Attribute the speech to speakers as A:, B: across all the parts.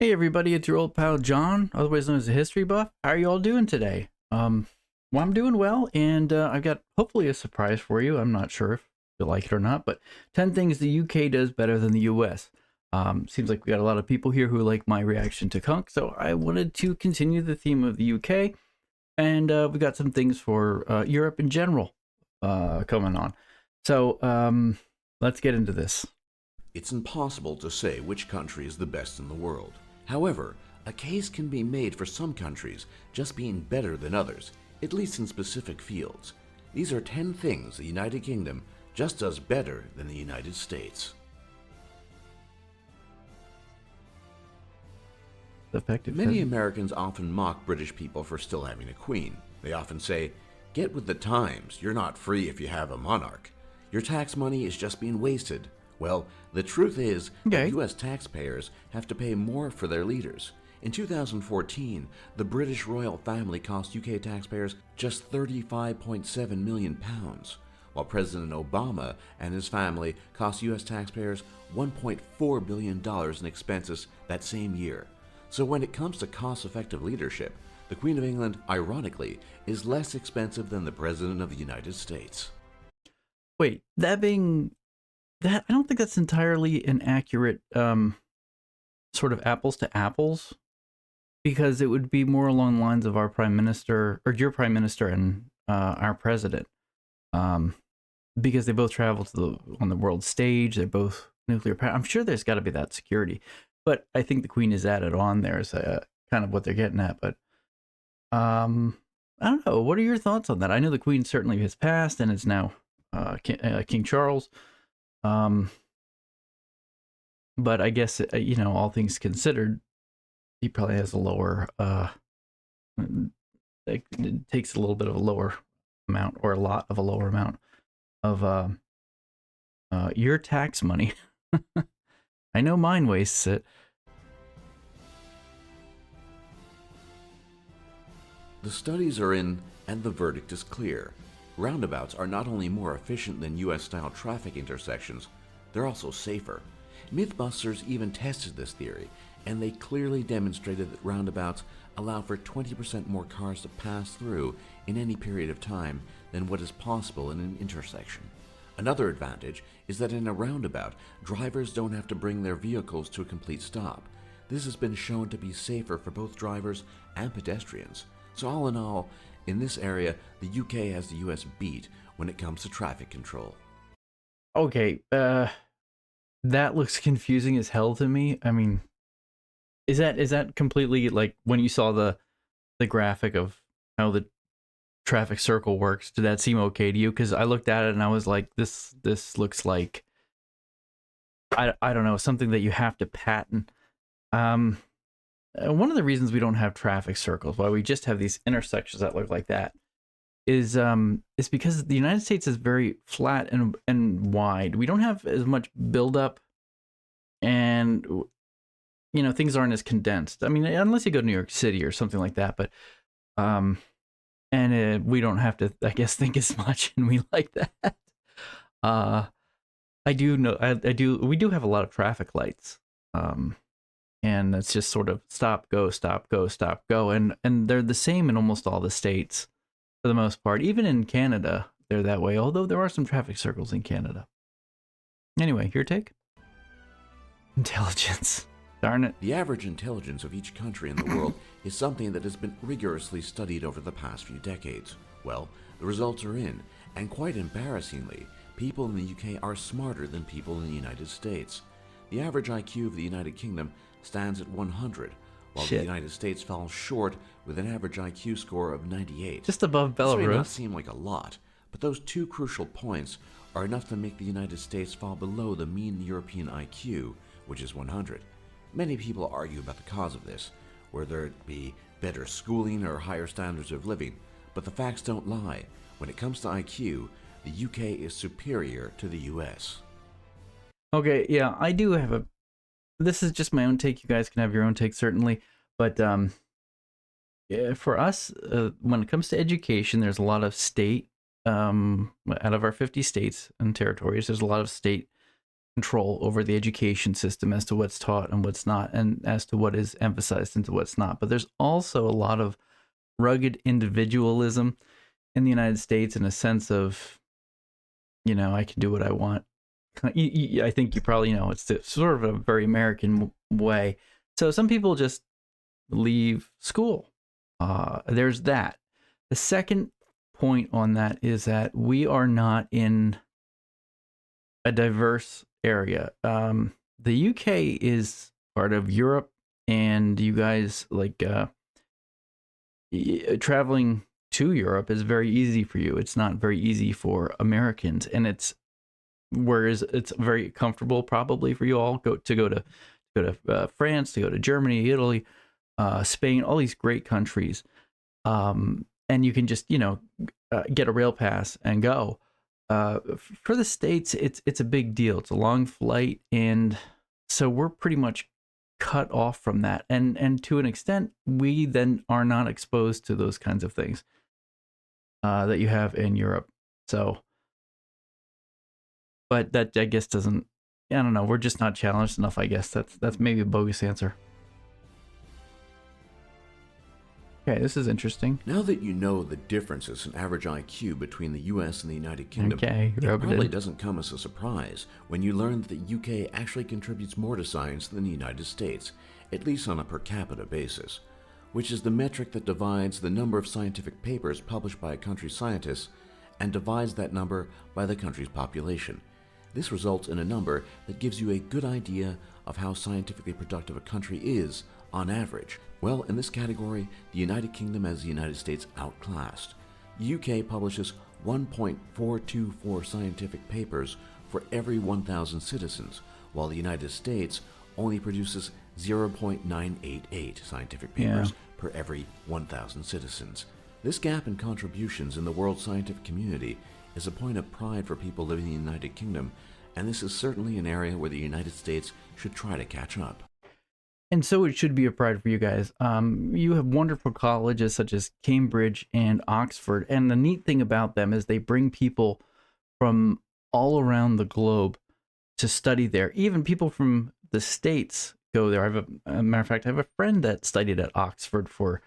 A: Hey everybody, it's your old pal John, otherwise known as the History Buff. How are you all doing today? Well, I'm doing well, and I've got hopefully a surprise for you. I'm not sure if you like it or not, but 10 things the UK does better than the US. Seems like we got a lot of people here who like my reaction to Kunk, so I wanted to continue the theme of the UK, and we got some things for Europe in general coming on. So let's get into this.
B: It's impossible to say which country is the best in the world. However, a case can be made for some countries just being better than others, at least in specific fields. These are 10 things the United Kingdom just does better than the United States.
A: Effective.
B: Many Americans often mock British people for still having a queen. They often say, "Get with the times, you're not free if you have a monarch. Your tax money is just being wasted." Well, the truth is that
A: Okay.
B: U.S. taxpayers have to pay more for their leaders. In 2014, the British royal family cost UK taxpayers just £35.7 million, while President Obama and his family cost US taxpayers $1.4 billion in expenses that same year. So when it comes to cost-effective leadership, the Queen of England, ironically, is less expensive than the President of the United States.
A: Wait, that I don't think that's entirely an accurate sort of apples to apples, because it would be more along the lines of our prime minister or your prime minister and our president, um, because they both travel to on the world stage. They're both nuclear power. I'm sure there's got to be that security, but I think the Queen is added on there as kind of what they're getting at. But I don't know. What are your thoughts on that? I know the Queen certainly has passed and is now King Charles. Um, but I guess all things considered, he probably has a lower. It takes a little bit of a lower amount, or a lot of a lower amount of your tax money. I know mine wastes it.
B: The studies are in, and the verdict is clear. Roundabouts are not only more efficient than US-style traffic intersections, they're also safer. Mythbusters even tested this theory, and they clearly demonstrated that roundabouts allow for 20% more cars to pass through in any period of time than what is possible in an intersection. Another advantage is that in a roundabout, drivers don't have to bring their vehicles to a complete stop. This has been shown to be safer for both drivers and pedestrians. So all in all, in this area, the UK has the US beat when it comes to traffic control.
A: Okay, that looks confusing as hell to me. I mean, is that completely like when you saw the graphic of how the traffic circle works? Did that seem okay to you? Because I looked at it and I was like, this looks like I don't know, something that you have to patent. Um, One of the reasons we don't have traffic circles, why we just have these intersections that look like that, is because the United States is very flat and wide. We don't have as much buildup, and things aren't as condensed. I mean, unless you go to New York City or something like that, but um, and we don't have to, I guess, think as much, and we like that. Uh, I do know, I do. We do have a lot of traffic lights. And it's just sort of stop, go, stop, go, stop, go, and they're the same in almost all the states for the most part. Even in Canada, they're that way. Although there are some traffic circles in Canada. Anyway, your take? Intelligence. Darn it.
B: The average intelligence of each country in the world is something that has been rigorously studied over the past few decades. Well, the results are in, and quite embarrassingly, people in the UK are smarter than people in the United States. The average IQ of the United Kingdom stands at 100, while the
A: Shit.
B: United States falls short with an average IQ score of 98.
A: Just above
B: This may not
A: Belarus.
B: seem like a lot, but those two crucial points are enough to make the United States fall below the mean European IQ, which is 100. Many people argue about the cause of this, whether it be better schooling or higher standards of living, but the facts don't lie. When it comes to IQ, the UK is superior to the US.
A: Okay, yeah, I do have a. This is just my own take. You guys can have your own take, certainly, but yeah, for us, when it comes to education, there's a lot of state. Out of our 50 states and territories, there's a lot of state control over the education system as to what's taught and what's not, and as to what is emphasized into what's not. But there's also a lot of rugged individualism in the United States, in a sense of, I can do what I want. I think you probably know it's sort of a very American way. So some people just leave school. There's that. The second point on that is that we are not in a diverse area. The UK is part of Europe, and you guys traveling to Europe is very easy for you. It's not very easy for Americans, and whereas it's very comfortable probably for you all go to France, to go to Germany, Italy, Spain, all these great countries, and you can just get a rail pass and go. For the States, it's a big deal. It's a long flight, and so we're pretty much cut off from that. And to an extent, we then are not exposed to those kinds of things that you have in Europe. So, but that, I guess, doesn't. I don't know. We're just not challenged enough. I guess that's maybe a bogus answer. Okay, this is interesting.
B: Now that you know the differences in average IQ between the US and the United Kingdom,
A: Okay,
B: it probably doesn't come as a surprise when you learn that the UK actually contributes more to science than the United States, at least on a per capita basis, which is the metric that divides the number of scientific papers published by a country's scientists and divides that number by the country's population. This results in a number that gives you a good idea of how scientifically productive a country is on average. Well, in this category, the United Kingdom has the United States outclassed. The UK publishes 1.424 scientific papers for every 1,000 citizens, while the United States only produces 0.988 scientific papers per every 1,000 citizens. This gap in contributions in the world scientific community is a point of pride for people living in the United Kingdom, and this is certainly an area where the United States should try to catch up.
A: And so it should be a pride for you guys. You have wonderful colleges such as Cambridge and Oxford. And the neat thing about them is they bring people from all around the globe to study there. Even people from the States go there. A matter of fact, I have a friend that studied at Oxford for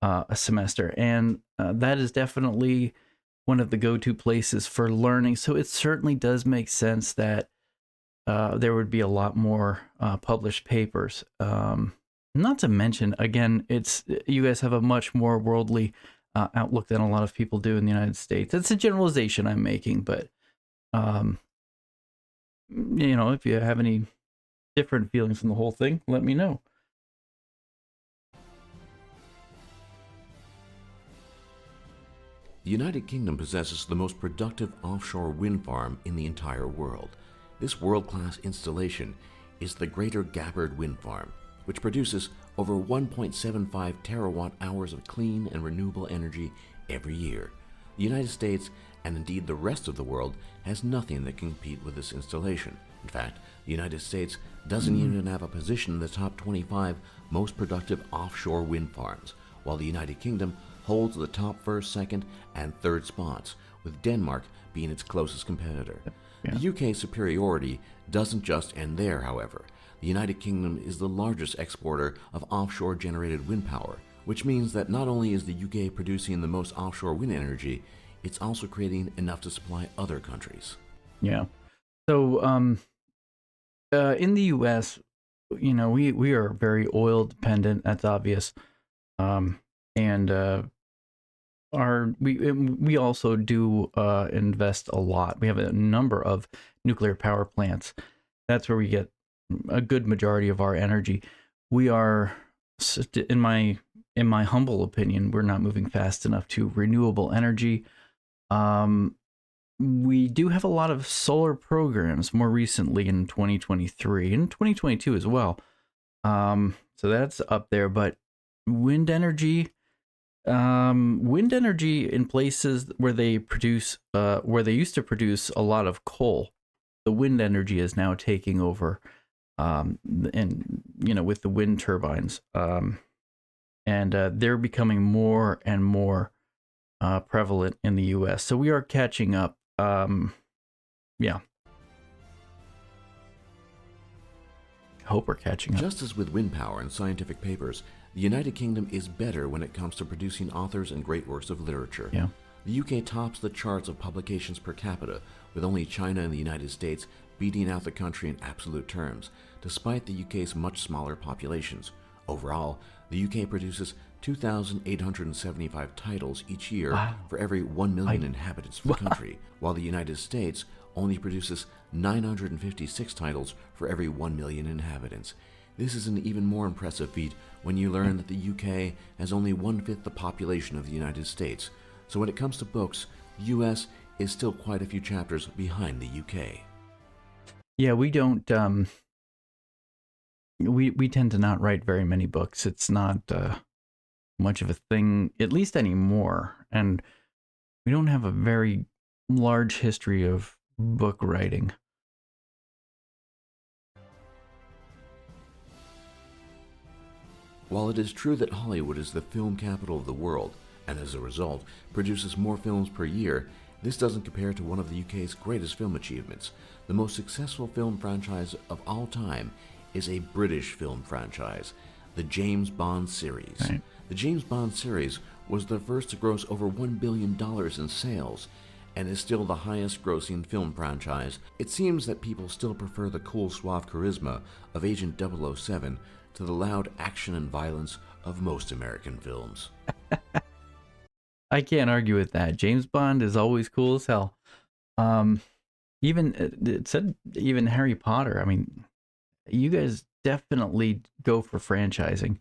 A: a semester. And that is definitely one of the go-to places for learning. So it certainly does make sense that there would be a lot more published papers. Not to mention, again, you guys have a much more worldly outlook than a lot of people do in the United States. It's a generalization I'm making, but if you have any different feelings from the whole thing, let me know.
B: The United Kingdom possesses the most productive offshore wind farm in the entire world. This world-class installation is the Greater Gabbard Wind Farm, which produces over 1.75 terawatt-hours of clean and renewable energy every year. The United States, and indeed the rest of the world, has nothing that can compete with this installation. In fact, the United States doesn't even have a position in the top 25 most productive offshore wind farms, while the United Kingdom holds the top first, second, and third spots, with Denmark being its closest competitor.
A: Yeah.
B: The UK's superiority doesn't just end there, however. The United Kingdom is the largest exporter of offshore-generated wind power, which means that not only is the UK producing the most offshore wind energy, it's also creating enough to supply other countries.
A: Yeah. So, in the US, we are very oil dependent. That's obvious. We also do invest a lot. We have a number of nuclear power plants. That's where we get a good majority of our energy. We are, in my humble opinion, we're not moving fast enough to renewable energy. We do have a lot of solar programs more recently in 2023 and 2022 as well. So that's up there, but wind energy in places where they used to produce a lot of coal, the wind energy is now taking over, with the wind turbines, and they're becoming more and more prevalent in the US. So we are catching up. Yeah. hope we're catching up.
B: Just as with wind power and scientific papers, the United Kingdom is better when it comes to producing authors and great works of literature.
A: Yeah.
B: The UK tops the charts of publications per capita, with only China and the United States beating out the country in absolute terms, despite the UK's much smaller populations. Overall, the UK produces 2,875 titles each year for every 1 million inhabitants of the country, while the United States only produces 956 titles for every 1 million inhabitants. This is an even more impressive feat when you learn that the UK has only 1/5 the population of the United States. So when it comes to books, the US is still quite a few chapters behind the UK.
A: Yeah, we don't we tend to not write very many books. It's not much of a thing, at least anymore, and we don't have a very large history of book writing.
B: While it is true that Hollywood is the film capital of the world, and as a result produces more films per year, this doesn't compare to one of the UK's greatest film achievements. The most successful film franchise of all time is a British film franchise, the James Bond series.
A: Right.
B: The James Bond series was the first to gross over $1 billion in sales, and is still the highest grossing film franchise. It seems that people still prefer the cool, suave charisma of Agent 007 to the loud action and violence of most American films.
A: I can't argue with that. James Bond is always cool as hell. Even it said even Harry Potter. I mean, you guys definitely go for franchising.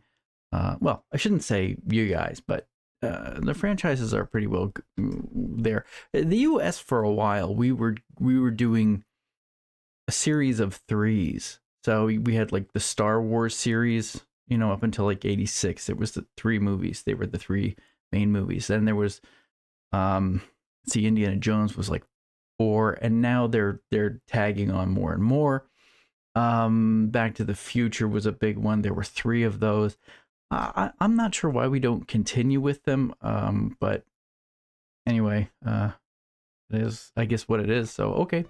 A: Well, I shouldn't say you guys, but the franchises are pretty well there. The U.S. for a while, we were doing a series of threes. So we had like the Star Wars series, you know, up until like 86. It was the 3 movies. They were the 3 main movies. Then there was, see, Indiana Jones was like 4, and now they're tagging on more and more. Back to the Future was a big one. There were 3 of those. I'm not sure why we don't continue with them. But anyway, it is, I guess, what it is. So, okay.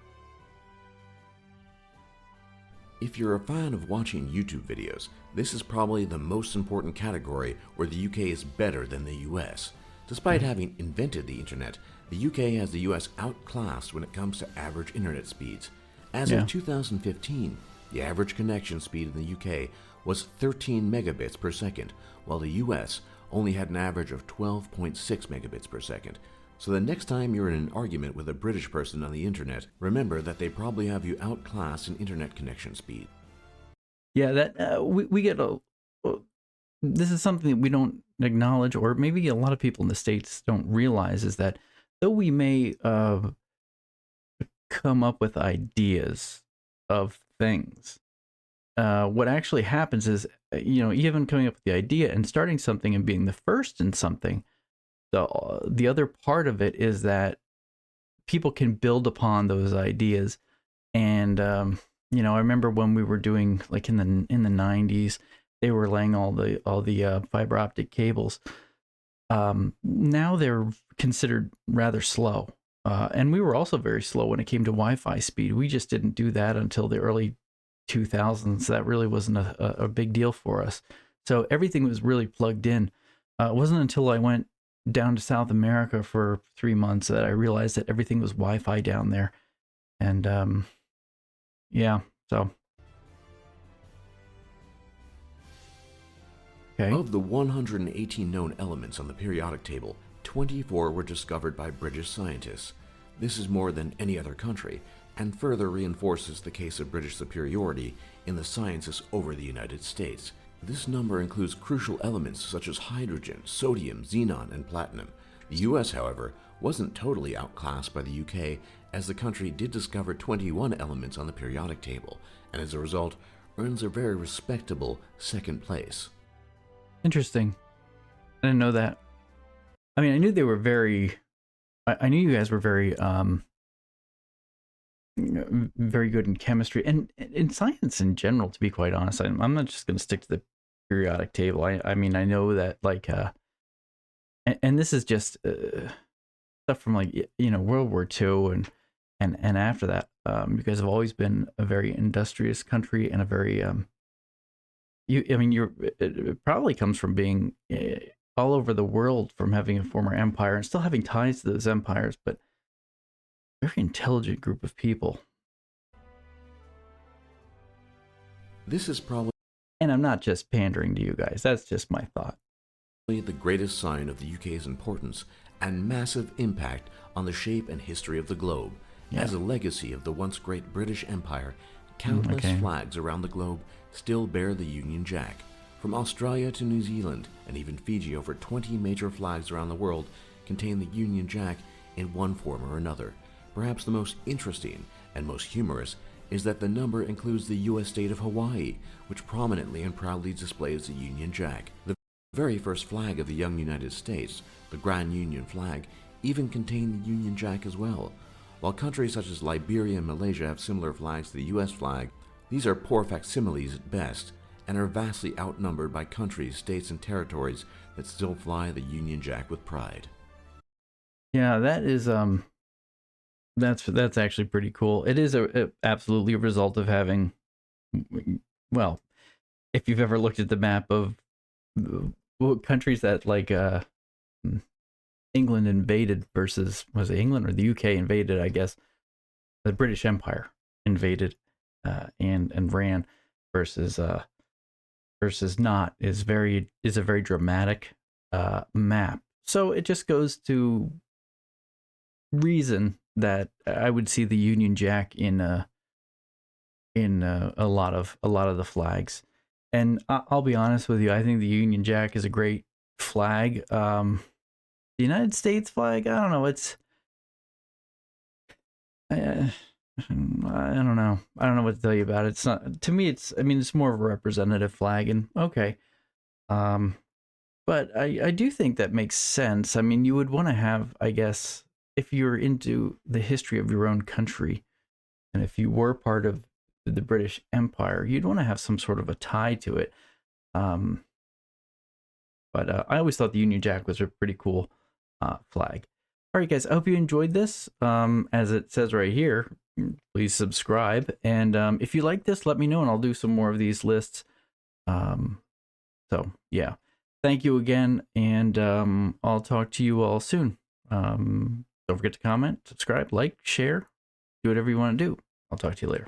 B: If you're a fan of watching YouTube videos, this is probably the most important category where the UK is better than the US. Despite having invented the internet, the UK has the US outclassed when it comes to average internet speeds. As of 2015, the average connection speed in the UK was 13 megabits per second, while the US only had an average of 12.6 megabits per second. So the next time you're in an argument with a British person on the internet, remember that they probably have you outclassed in internet connection speed.
A: Yeah, that we get a. This is something that we don't acknowledge, or maybe a lot of people in the States don't realize, is that though we may come up with ideas of things, what actually happens is, you know, even coming up with the idea and starting something and being the first in something, the other part of it is that people can build upon those ideas. And you know, I remember when we were doing, like, in the 90s, they were laying all the fiber optic cables. Now they're considered rather slow, and we were also very slow when it came to Wi-Fi speed. We just didn't do that until the early 2000s. That really wasn't a big deal for us. So everything was really plugged in. It wasn't until I went down to South America for 3 months that I realized that everything was Wi-Fi down there. And yeah, so okay.
B: Of the 118 known elements on the periodic table, 24 were discovered by British scientists. This is more than any other country, and further reinforces the case of British superiority in the sciences over the United States. This number includes crucial elements such as hydrogen, sodium, xenon, and platinum. The US, however, wasn't totally outclassed by the UK, as the country did discover 21 elements on the periodic table, and as a result, earns a very respectable second place.
A: Interesting. I didn't know that. I mean, I knew they were very. I knew you guys were very, very good in chemistry and in science in general. To be quite honest, I'm not just going to stick to the periodic table. I mean, I know that, like, and this is just stuff from, like, you know, World War II and after that. You guys have always been a very industrious country and a very I mean, it probably comes from being all over the world, from having a former empire and still having ties to those empires, but very intelligent group of people.
B: This is probably
A: And I'm not just pandering to you guys. That's just my thought.
B: the greatest sign of the UK's importance and massive impact on the shape and history of the globe.
A: Yeah.
B: As a legacy of the once great British Empire, countless flags around the globe still bear the Union Jack. From Australia to New Zealand and even Fiji, over 20 major flags around the world contain the Union Jack in one form or another. Perhaps the most interesting and most humorous is that the number includes the U.S. state of Hawaii, which prominently and proudly displays the Union Jack. The very first flag of the young United States, the Grand Union flag, even contained the Union Jack as well. While countries such as Liberia and Malaysia have similar flags to the U.S. flag, these are poor facsimiles at best, and are vastly outnumbered by countries, states, and territories that still fly the Union Jack with pride.
A: Yeah, that is that's actually pretty cool. It is absolutely a result of having, well, if you've ever looked at the map of countries that England invaded versus, was it England or the UK invaded? I guess the British Empire invaded and ran versus not is a very dramatic map. So it just goes to reason that I would see the Union Jack in a lot of the flags. And I'll be honest with you, I think the Union Jack is a great flag. The United States flag, I don't know. It's I don't know. I don't know what to tell you about it. It's not, to me. It's more of a representative flag, and okay. But I do think that makes sense. I mean, you would want to have, I guess, if you're into the history of your own country, and if you were part of the British Empire, you'd want to have some sort of a tie to it. But I always thought the Union Jack was a pretty cool flag. All right, guys, I hope you enjoyed this. As it says right here, please subscribe. And if you like this, let me know, and I'll do some more of these lists. So, yeah. Thank you again, and I'll talk to you all soon. Don't forget to comment, subscribe, like, share, do whatever you want to do. I'll talk to you later.